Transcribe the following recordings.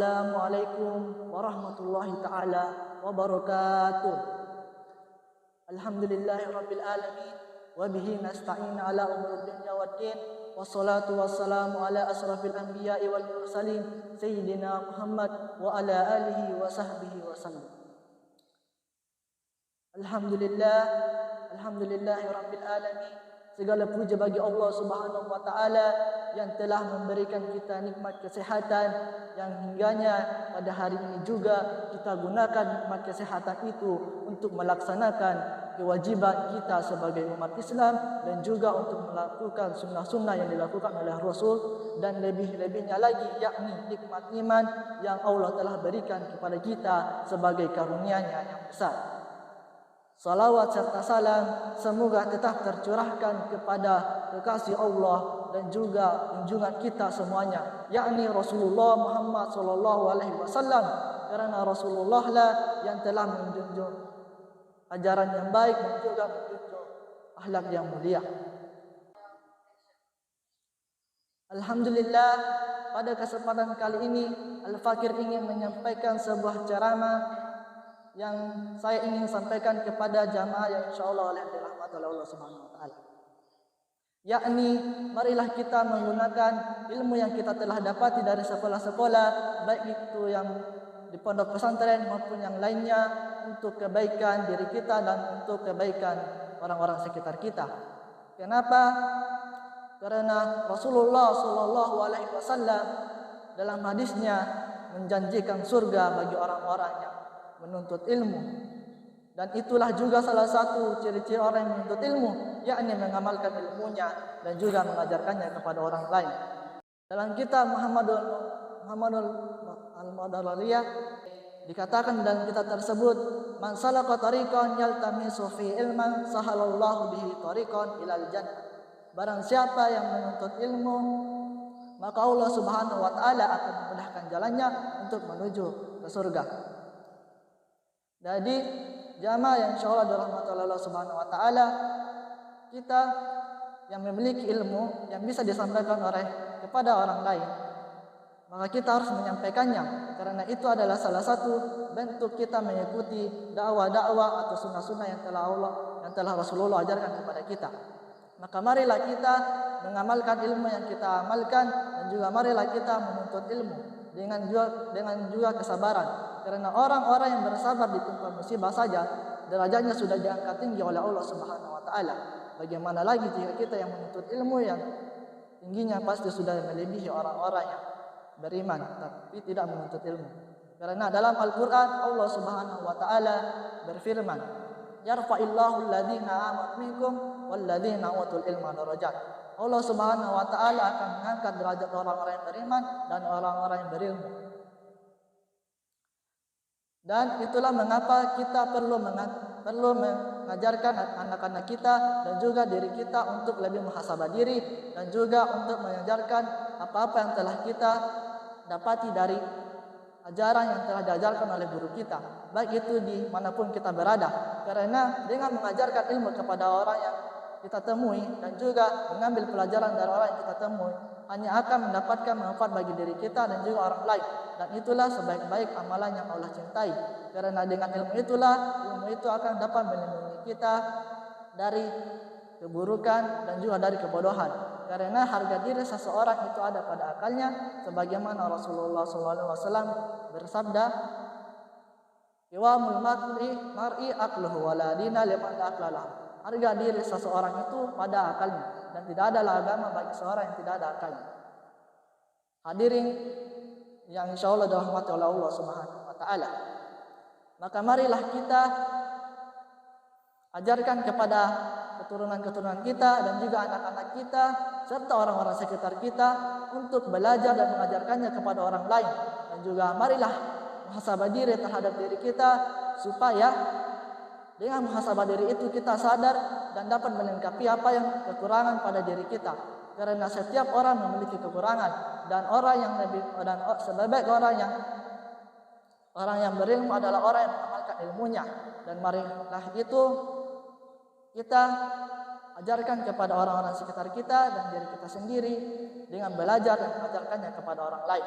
Assalamualaikum warahmatullahi ta'ala wabarakatuh. Alhamdulillahi rabbil alamin. Wa bihi nasta'in ala umur dunya waddin. Wassalatu wassalamu ala asrafil anbiya'i wal mursalin Sayyidina Muhammad wa ala alihi wa sahbihi wa sallam. Alhamdulillahi rabbil alamin. Segala puja bagi Allah Subhanahu wa taala yang telah memberikan kita nikmat kesehatan yang hingganya pada hari ini juga kita gunakan nikmat kesehatan itu untuk melaksanakan kewajiban kita sebagai umat Islam dan juga untuk melakukan sunnah-sunnah yang dilakukan oleh Rasul, dan lebih-lebihnya lagi yakni nikmat iman yang Allah telah berikan kepada kita sebagai karunia-Nya yang besar. Salawat serta salam semoga tetap tercurahkan kepada kekasih Allah dan juga junjungan kita semuanya, yakni Rasulullah Muhammad sallallahu alaihi wasallam, karena Rasulullah lah yang telah menjunjung ajaran yang baik dan juga menjunjung akhlak yang mulia. Alhamdulillah, pada kesempatan kali ini Al-Fakir ingin menyampaikan sebuah ceramah yang saya ingin sampaikan kepada jamaah yang insyaallah oleh dirahmati oleh Allah Subhanahu wa taala. Yakni marilah kita menggunakan ilmu yang kita telah dapati dari sekolah-sekolah, baik itu yang di pondok pesantren maupun yang lainnya, untuk kebaikan diri kita dan untuk kebaikan orang-orang sekitar kita. Kenapa? Karena Rasulullah sallallahu alaihi wasallam dalam hadisnya menjanjikan surga bagi orang-orang yang menuntut ilmu, dan itulah juga salah satu ciri-ciri orang yang menuntut ilmu, yakni mengamalkan ilmunya dan juga mengajarkannya kepada orang lain. Dalam kitab Muhammadul Al-Madariyah dikatakan dalam kitab tersebut, man salaka tariqan yaltamisu fi ilman sahalallahu bihi tariqan ilal jannah. Barang siapa yang menuntut ilmu, maka Allah Subhanahu wa taala akan memudahkan jalannya untuk menuju ke surga. Jadi jamaah yang insyaallah dirahmati oleh Allah Subhanahu wa taala, kita yang memiliki ilmu yang bisa disampaikan kepada orang lain, maka kita harus menyampaikannya, karena itu adalah salah satu bentuk kita mengikuti dakwah-dakwah atau sunnah-sunnah yang telah Rasulullah ajarkan kepada kita. Maka marilah kita mengamalkan ilmu yang kita amalkan, dan juga marilah kita menuntut ilmu dengan juga kesabaran. Karena orang-orang yang bersabar di tempat musibah saja derajatnya sudah diangkat tinggi oleh Allah Subhanahu wa taala. Bagaimana lagi jika kita yang menuntut ilmu yang tingginya pasti sudah melebihi orang-orang yang beriman tapi tidak menuntut ilmu. Karena dalam Al-Qur'an Allah Subhanahu wa taala berfirman, "Yarfa'illahu alladziina aamanu minkum walladziina utul ilma darajat." Allah Subhanahu wa taala akan mengangkat derajat orang-orang yang beriman dan orang-orang yang berilmu. Dan itulah mengapa kita perlu mengajarkan anak-anak kita dan juga diri kita untuk lebih muhasabah diri, dan juga untuk mengajarkan apa-apa yang telah kita dapati dari ajaran yang telah diajarkan oleh guru kita, baik itu di manapun kita berada. Karena dengan mengajarkan ilmu kepada orang yang kita temui dan juga mengambil pelajaran dari orang yang kita temui, hanya akan mendapatkan manfaat bagi diri kita dan juga orang lain. Dan itulah sebaik-baik amalan yang Allah cintai. Karena dengan ilmu itu akan dapat melindungi kita dari keburukan dan juga dari kebodohan. Karena harga diri seseorang itu ada pada akalnya, sebagaimana Rasulullah SAW bersabda, "Qawamul mar'i aqluhu wa la dina liman la aqla lahu." Harga diri seseorang itu pada akalnya, dan tidak adalah agama bagi seorang yang tidak ada akalnya. Hadirin yang insyaallah dirahmati oleh Allah Subhanahu wa taala, maka marilah kita ajarkan kepada keturunan-keturunan kita dan juga anak-anak kita serta orang-orang sekitar kita untuk belajar dan mengajarkannya kepada orang lain. Dan juga marilah muhasabah diri terhadap diri kita, supaya dengan muhasabah diri itu kita sadar dan dapat melengkapi apa yang kekurangan pada diri kita. Karena setiap orang memiliki kekurangan, dan sebaik orang yang berilmu adalah orang yang mengamalkan ilmunya. Dan marilah itu kita ajarkan kepada orang-orang sekitar kita dan diri kita sendiri dengan belajar dan mengajarkannya kepada orang lain.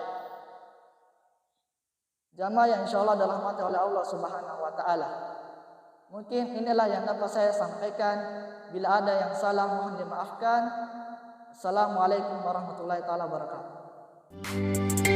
Jamaah yang insya Allah dirahmati oleh Allah Subhanahu wa Ta'ala. Mungkin inilah yang dapat saya sampaikan. Bila ada yang salah mohon dimaafkan. Assalamualaikum warahmatullahi wabarakatuh.